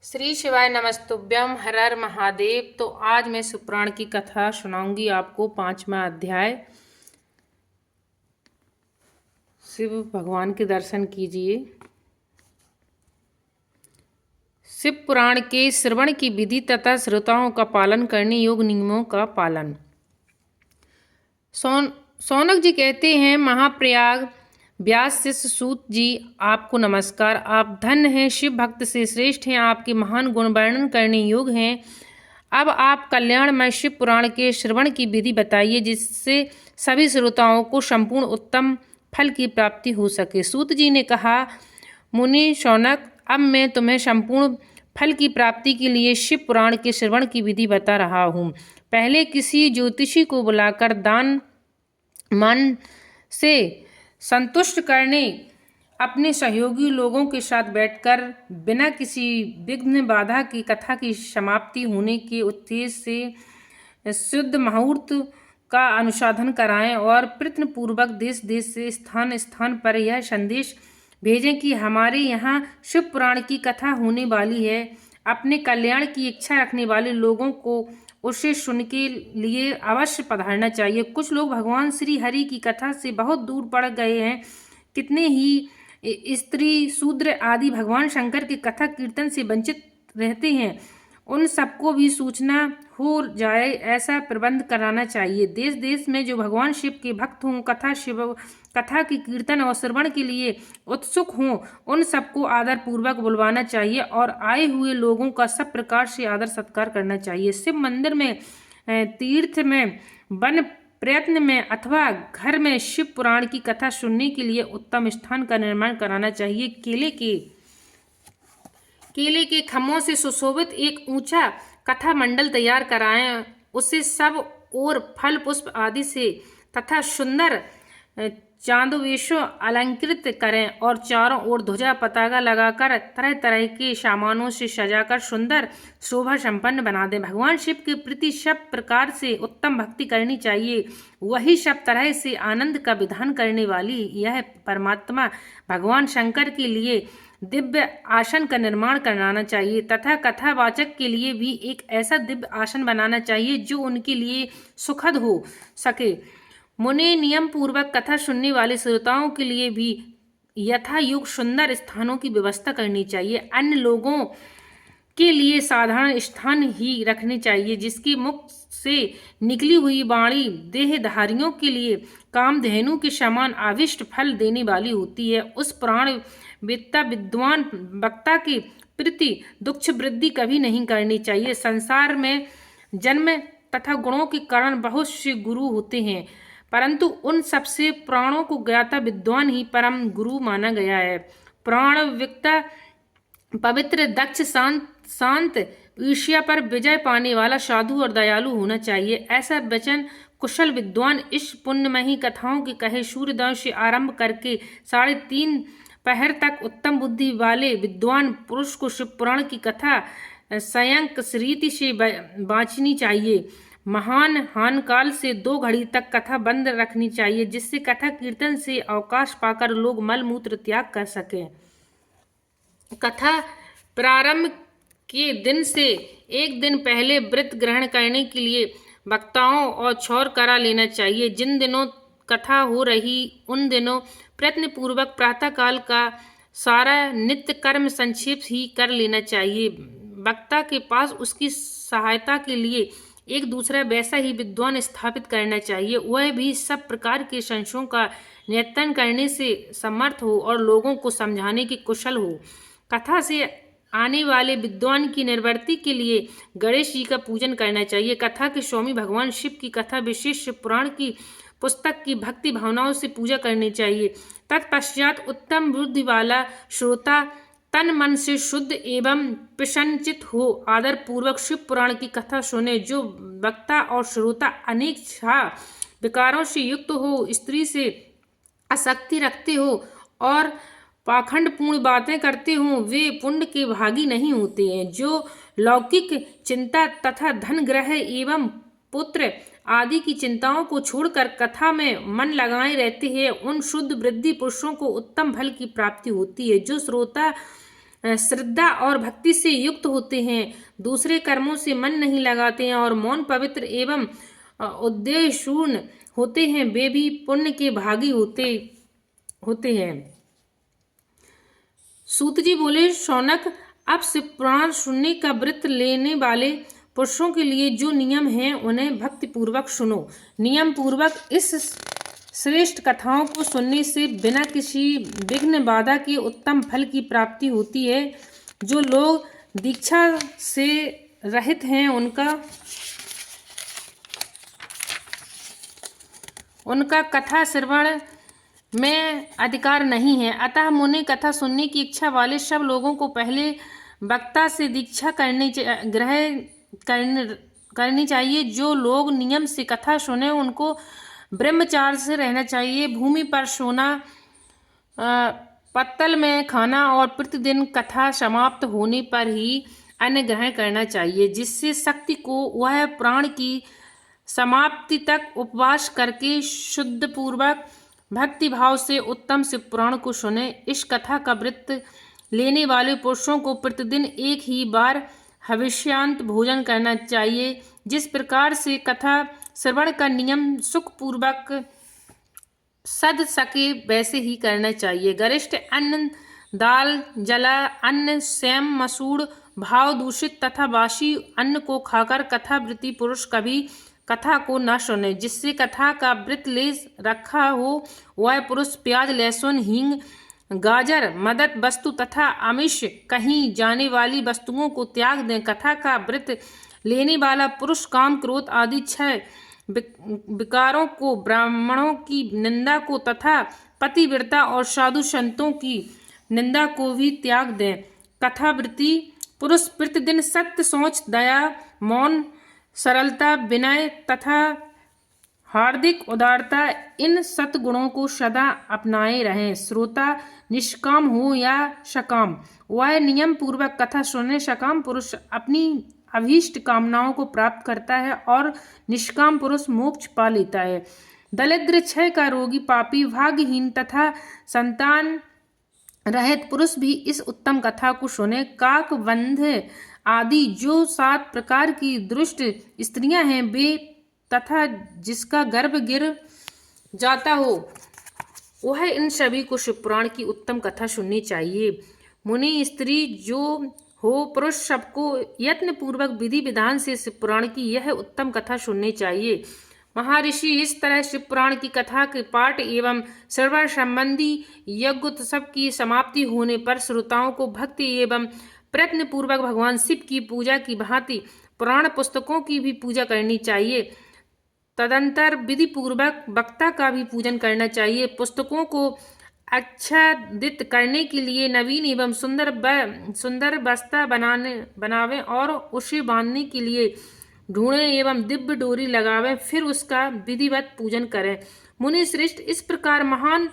श्री शिवाय नमस्तुभ्यम हर हर महादेव। तो आज मैं शिवपुराण की कथा सुनाऊंगी आपको। 5वां अध्याय। शिव भगवान के दर्शन कीजिए। शिव पुराण के श्रवण की विधि तथा श्रोताओं का पालन करने योग नियमों का पालन। सौनक जी कहते हैं, महाप्रयाग व्यास शिष्य सूत जी, आपको नमस्कार। आप धन्य हैं, शिव भक्त से श्रेष्ठ हैं, आपके महान गुण वर्णन करने योग्य हैं। अब आप कल्याणमय शिव पुराण के श्रवण की विधि बताइए, जिससे सभी श्रोताओं को संपूर्ण उत्तम फल की प्राप्ति हो सके। सूत जी ने कहा, मुनि शौनक, अब मैं तुम्हें संपूर्ण फल की प्राप्ति के लिए शिव पुराण के श्रवण की विधि बता रहा हूँ। पहले किसी ज्योतिषी को बुलाकर दान मन से संतुष्ट करने अपने सहयोगी लोगों के साथ बैठकर बिना किसी विघ्न बाधा की कथा की समाप्ति होने के उद्देश्य से शुद्ध मुहूर्त का अनुसाधन कराएं और प्रयत्न पूर्वक देश देश से स्थान स्थान पर यह संदेश भेजें कि हमारे यहाँ शिव पुराण की कथा होने वाली है। अपने कल्याण की इच्छा रखने वाले लोगों को उसे सुन के लिए अवश्य पधारना चाहिए। कुछ लोग भगवान श्री हरि की कथा से बहुत दूर पड़ गए हैं। कितने ही स्त्री शूद्र आदि भगवान शंकर की कथा कीर्तन से वंचित रहते हैं। उन सबको भी सूचना हो जाए, ऐसा प्रबंध कराना चाहिए। देश देश में जो भगवान शिव के भक्त हों, कथा की कीर्तन और श्रवण के लिए उत्सुक हों, उन सबको आदर पूर्वक बुलवाना चाहिए और आए हुए लोगों का सब प्रकार से आदर सत्कार करना चाहिए। शिव मंदिर में, तीर्थ में, वन प्रयत्न में अथवा घर में शिव पुराण की कथा सुनने के लिए उत्तम स्थान का निर्माण कराना चाहिए। केले के खम्भों से सुशोभित एक ऊंचा कथा मंडल तैयार कराएं। उसे सब और फल पुष्प आदि से तथा सुंदर चांदोवेशों अलंकृत करें और चारों ओर ध्वजा पताका लगाकर तरह तरह के सामानों से सजाकर सुंदर शोभा संपन्न बना दें। भगवान शिव के प्रति सब प्रकार से उत्तम भक्ति करनी चाहिए। वही सब तरह से आनंद का विधान करने वाली यह परमात्मा भगवान शंकर के लिए दिव्य आसन का निर्माण कराना चाहिए तथा कथावाचक के लिए भी एक ऐसा दिव्य आसन बनाना चाहिए जो उनके लिए सुखद हो सके। मुनि नियम पूर्वक कथा सुनने वाले श्रोताओं के लिए भी यथा युग सुंदर स्थानों की व्यवस्था करनी चाहिए। अन्य लोगों के लिए साधारण स्थान ही रखने चाहिए। जिसकी मुख से निकली हुई वाणी देहधारियों के लिए कामधेनु के समान आविष्ट फल देने वाली होती है। उस पुराण विद्वान वक्ता के प्रति दुख वृद्धि कभी नहीं करनी चाहिए। संसार में जन्म तथा गुणों के कारण बहुत से गुरु होते हैं, परंतु उन सबसे पुराणों को ज्ञाता विद्वान ही परम गुरु माना गया है। पुराण वक्ता पवित्र, दक्ष, शांत, ईर्ष्या पर विजय पाने वाला, साधु और दयालु होना चाहिए। ऐसा वचन कुशल विद्वान इस पुण्यमयी कथाओं के कहे सूर्योदय से आरंभ करके 3:30 पहर तक उत्तम बुद्धि वाले विद्वान पुरुष को शिव पुराण की कथा संयंक रीति से बाँचनी चाहिए। महान हान काल से 2 घड़ी तक कथा बंद रखनी चाहिए, जिससे कथा कीर्तन से अवकाश पाकर लोग मल मूत्र त्याग कर सकें। कथा प्रारंभ के दिन से एक दिन पहले व्रत ग्रहण करने के लिए वक्ताओं और छौर करा लेना चाहिए। जिन दिनों कथा हो रही उन दिनों प्रयत्न पूर्वक प्रातः काल का सारा नित्य कर्म संक्षेप ही कर लेना चाहिए। वक्ता के पास उसकी सहायता के लिए एक दूसरा वैसा ही विद्वान स्थापित करना चाहिए। वह भी सब प्रकार के संशयों का नियंत्रण करने से समर्थ हो और लोगों को समझाने की कुशल हो। कथा से आने वाले विद्वान की निर्वृत्ति के लिए गणेश जी का पूजन करना चाहिए। कथा के स्वामी भगवान शिव की कथा विशेष शिव पुराण की पुस्तक की भक्ति भावनाओं से पूजा करनी चाहिए। तत्पश्चात उत्तम बुद्धि वाला श्रोता तन मन से शुद्ध एवं प्रसन्नचित हो आदर पूर्वक शिव पुराण की कथा सुने। जो वक्ता और श्रोता अनेक विकारों से युक्त हो, स्त्री से आसक्ति रखते हो और पाखंडपूर्ण बातें करते हों, वे पुण्य के भागी नहीं होते हैं। जो लौकिक चिंता तथा धन ग्रह एवं पुत्र आदि की चिंताओं को छोड़कर कथा में मन लगाए रहते हैं, उन शुद्ध वृद्धि पुरुषों को उत्तम फल की प्राप्ति होती है। जो श्रोता श्रद्धा और भक्ति से युक्त होते हैं, दूसरे कर्मों से मन नहीं लगाते हैं और मौन, पवित्र एवं उद्देश्यपूर्ण होते हैं, वे भी पुण्य के भागी होते हैं। सूत जी बोले, शौनक, अब शिव पुराण सुनने का व्रत लेने वाले पुरुषों के लिए जो नियम हैं उन्हें भक्ति पूर्वक सुनो। नियम पूर्वक इस श्रेष्ठ कथाओं को सुनने से बिना किसी विघ्न बाधा के उत्तम फल की प्राप्ति होती है। जो लोग दीक्षा से रहित हैं उनका कथा श्रवण में अधिकार नहीं है। अतः मुने कथा सुनने की इच्छा वाले सब लोगों को पहले वक्ता से दीक्षा ग्रहण करनी चाहिए। जो लोग नियम से कथा सुने उनको ब्रह्मचार्य से रहना चाहिए। भूमि पर सोना, पत्तल में खाना और प्रतिदिन कथा समाप्त होने पर ही अन्न ग्रहण करना चाहिए, जिससे शक्ति को वह प्राण की समाप्ति तक उपवास करके शुद्ध पूर्वक भक्ति भाव से उत्तम शिव पुराण को सुने। इस कथा का व्रत लेने वाले पुरुषों को प्रतिदिन एक ही बार हविष्यांत भोजन करना चाहिए। जिस प्रकार से कथा श्रवण का नियम सुख पूर्वक सद सके वैसे ही करना चाहिए। गरिष्ठ अन्न, दाल, जला अन्न, सेम, मसूड़, भाव दूषित तथा बासी अन्न को खाकर कथावृत्ति पुरुष कभी कथा को न सुने। जिससे कथा का व्रत ले रखा हो वह पुरुष प्याज, लहसुन, हींग, गाजर, मदद वस्तु तथा आमिष कहीं जाने वाली वस्तुओं को त्याग दें। कथा का व्रत लेने वाला पुरुष काम, क्रोध आदि 6 विकारों को, ब्राह्मणों की निंदा को तथा पतिव्रता और साधु संतों की निंदा को भी त्याग दें। कथावृत्ति पुरुष प्रतिदिन सत्य, सोच, दया, मौन, सरलता, विनय तथा हार्दिक उदारता, इन सतगुणों को सदा अपनाए रहें। श्रोता निष्काम हो या सकाम, वह नियम पूर्वक कथा सुने। सकाम पुरुष अपनी अभीष्ट कामनाओं को प्राप्त करता है और निष्काम पुरुष मोक्ष पा लेता है। दरिद्र, क्षय का रोगी, पापी, भाग्यहीन तथा संतान रहित पुरुष भी इस उत्तम कथा को सुने। काक, बंध आदि जो 7 प्रकार की दुष्ट स्त्रियां हैं वे तथा जिसका गर्भ गिर जाता हो वह इन सभी को शिव पुराण की उत्तम कथा सुननी चाहिए। मुनि, स्त्री जो हो, पुरुष सबको यत्न पूर्वक विधि विधान से शिव पुराण की यह उत्तम कथा सुननी चाहिए। महर्षि इस तरह शिव पुराण की कथा के पाठ एवं श्रवण संबंधी यज्ञोत्सव की समाप्ति होने पर श्रोताओं को भक्ति एवं प्रयत्न पूर्वक भगवान शिव की पूजा की भांति पुराण पुस्तकों की भी पूजा करनी चाहिए। तदंतर विधि पूर्वक वक्ता का भी पूजन करना चाहिए। पुस्तकों को आच्छादित करने के लिए नवीन एवं सुंदर बस्ता बनावें और उसे बांधने के लिए ढूंढें एवं दिव्य डोरी लगावें, फिर उसका विधिवत पूजन करें। मुनि श्रेष्ठ, इस प्रकार महान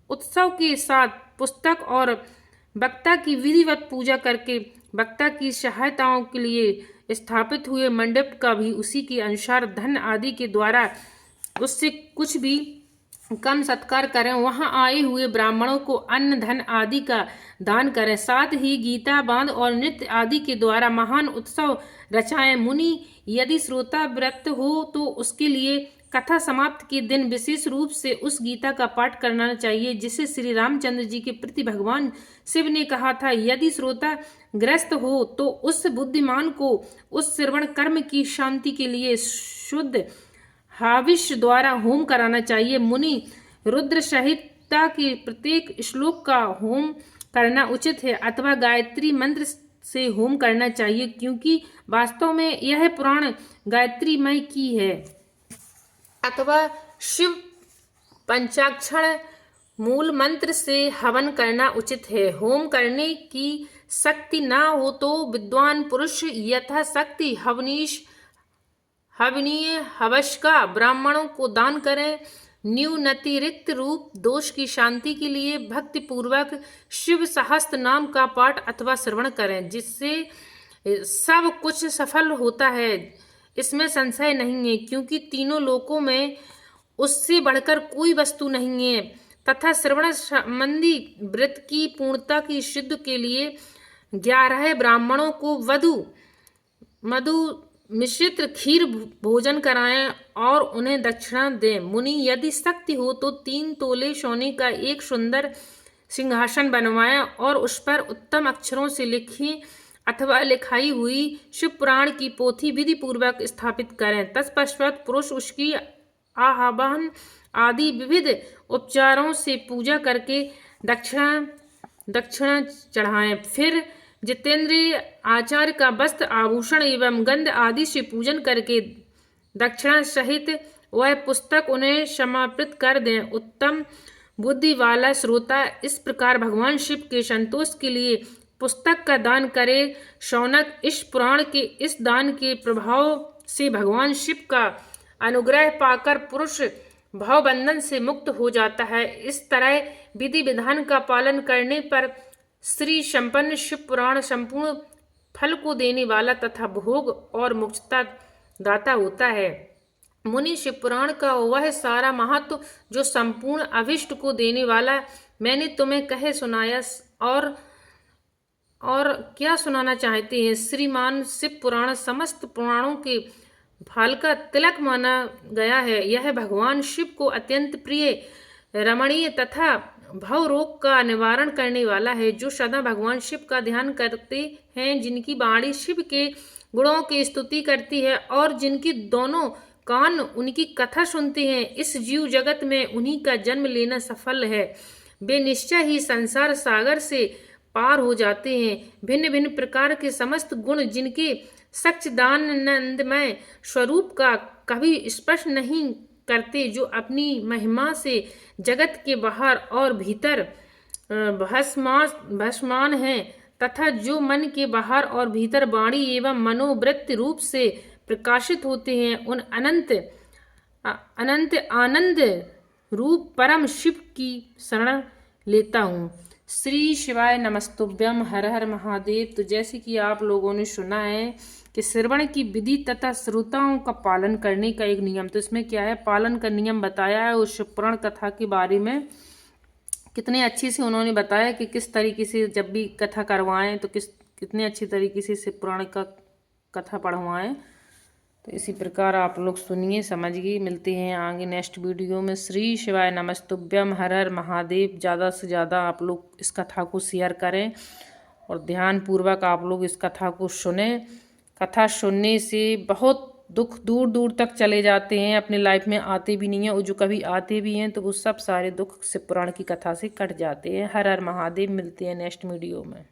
उत्सव के साथ पुस्तक और वक्ता की विधिवत पूजा करके वक्ता की सहायताओं के लिए स्थापित हुए मंडप का भी उसी के अनुसार धन आदि के द्वारा उससे कुछ भी कम सत्कार करें। वहां आए हुए ब्राह्मणों को अन्न, धन आदि का दान करें। साथ ही गीता, बांध और नृत्य आदि के द्वारा महान उत्सव रचाएं। मुनि, यदि श्रोता व्रत हो तो उसके लिए कथा समाप्त के दिन विशेष रूप से उस गीता का पाठ करना चाहिए जिसे श्री रामचंद्र जी के प्रति भगवान शिव ने कहा था। यदि श्रोता ग्रस्त हो तो उस बुद्धिमान को उस श्रवण कर्म की शांति के लिए शुद्ध हाविष्य द्वारा होम कराना चाहिए। मुनि, रुद्र संहिता के प्रत्येक श्लोक का होम करना उचित है अथवा गायत्री मंत्र से होम करना चाहिए, क्योंकि वास्तव में यह पुराण गायत्रीमय की है। अथवा शिव पंचाक्षर मूल मंत्र से हवन करना उचित है। होम करने की शक्ति न हो तो विद्वान पुरुष यथाशक्ति हवनीय हवश का ब्राह्मणों को दान करें। न्यूनतिरिक्त रूप दोष की शांति के लिए भक्ति पूर्वक शिव सहस्त्र नाम का पाठ अथवा श्रवण करें, जिससे सब कुछ सफल होता है, इसमें संशय नहीं है। क्योंकि तीनों लोकों में उससे बढ़कर कोई वस्तु नहीं है तथा श्रवण संबंधी व्रत की पूर्णता की सिद्ध के लिए 11 ब्राह्मणों को मधु मिश्रित खीर भोजन कराएं और उन्हें दक्षिणा दें। मुनि यदि शक्ति हो तो 3 तोले सोने का एक सुंदर सिंहासन बनवाएं और उस पर उत्तम अक्षरों से लिखी अथवा लिखाई हुई शिव पुराण की पोथी विधि पूर्वक स्थापित करें। तत्पश्चात पुरुष उसकी आवाहन आदि विविध उपचारों से पूजा करके दक्षिणा चढ़ाएं। फिर जितेंद्रिय आचार्य का वस्त्र आभूषण एवं गंध आदि से पूजन करके दक्षिणा सहित वह पुस्तक उन्हें समर्पित कर दें। उत्तम बुद्धि वाला श्रोता इस प्रकार भगवान शिव के संतोष के लिए पुस्तक का दान करे। शौनक, इस पुराण के इस दान के प्रभाव से भगवान शिव का अनुग्रह पाकर पुरुष भवबंधन से मुक्त हो जाता है। इस तरह विधि विधान का पालन करने पर श्री संपन्न शिव पुराण संपूर्ण फल को देने वाला तथा भोग और मुक्तता दाता होता है। मुनि शिव पुराण का वह सारा महत्व जो संपूर्ण अभिष्ट को देने वाला मैंने तुम्हें कहे सुनाया और क्या सुनाना चाहते हैं। श्रीमान शिव पुराण समस्त पुराणों के फल का तिलक माना गया है। यह भगवान शिव को अत्यंत प्रिय, रमणीय तथा भव रोग का निवारण करने वाला है। जो सदा भगवान शिव का ध्यान करते हैं, जिनकी वाणी शिव के गुणों की स्तुति करती है और जिनकी दोनों कान उनकी कथा सुनते हैं, इस जीव जगत में उन्हीं का जन्म लेना सफल है। वे निश्चय ही संसार सागर से पार हो जाते हैं। भिन्न भिन्न प्रकार के समस्त गुण जिनके सच्चिदानंदमय स्वरूप का कभी स्पर्श नहीं करते, जो अपनी महिमा से जगत के बाहर और भीतर भस्मान हैं तथा जो मन के बाहर और भीतर वाणी एवं मनोवृत्ति रूप से प्रकाशित होते हैं, उन अनंत आनंद रूप परम शिव की शरण लेता हूँ। श्री शिवाय नमस्तुभ्यम। हर हर महादेव। तो जैसे कि आप लोगों ने सुना है कि श्रवण की विधि तथा श्रोताओं का पालन करने का एक नियम, तो इसमें क्या है, पालन का नियम बताया है। उस शिवपुराण कथा के बारे में कितने अच्छे से उन्होंने बताया कि किस तरीके से जब भी कथा करवाएं तो कितने अच्छी तरीके से शिवपुराण का कथा पढ़वाएं। तो इसी प्रकार आप लोग सुनिए, समझिए। मिलते हैं आगे नेक्स्ट वीडियो में। श्री शिवाय नमस्तुभ्यम। हर हर महादेव। ज़्यादा से ज़्यादा आप लोग इस कथा को शेयर करें और ध्यानपूर्वक आप लोग इस कथा को सुने। कथा सुनने से बहुत दुख दूर दूर तक चले जाते हैं, अपने लाइफ में आते भी नहीं हैं, और जो कभी आते भी हैं तो वो सब सारे दुख शिवपुराण की कथा से कट जाते हैं। हर हर महादेव। मिलते हैं नेक्स्ट वीडियो में।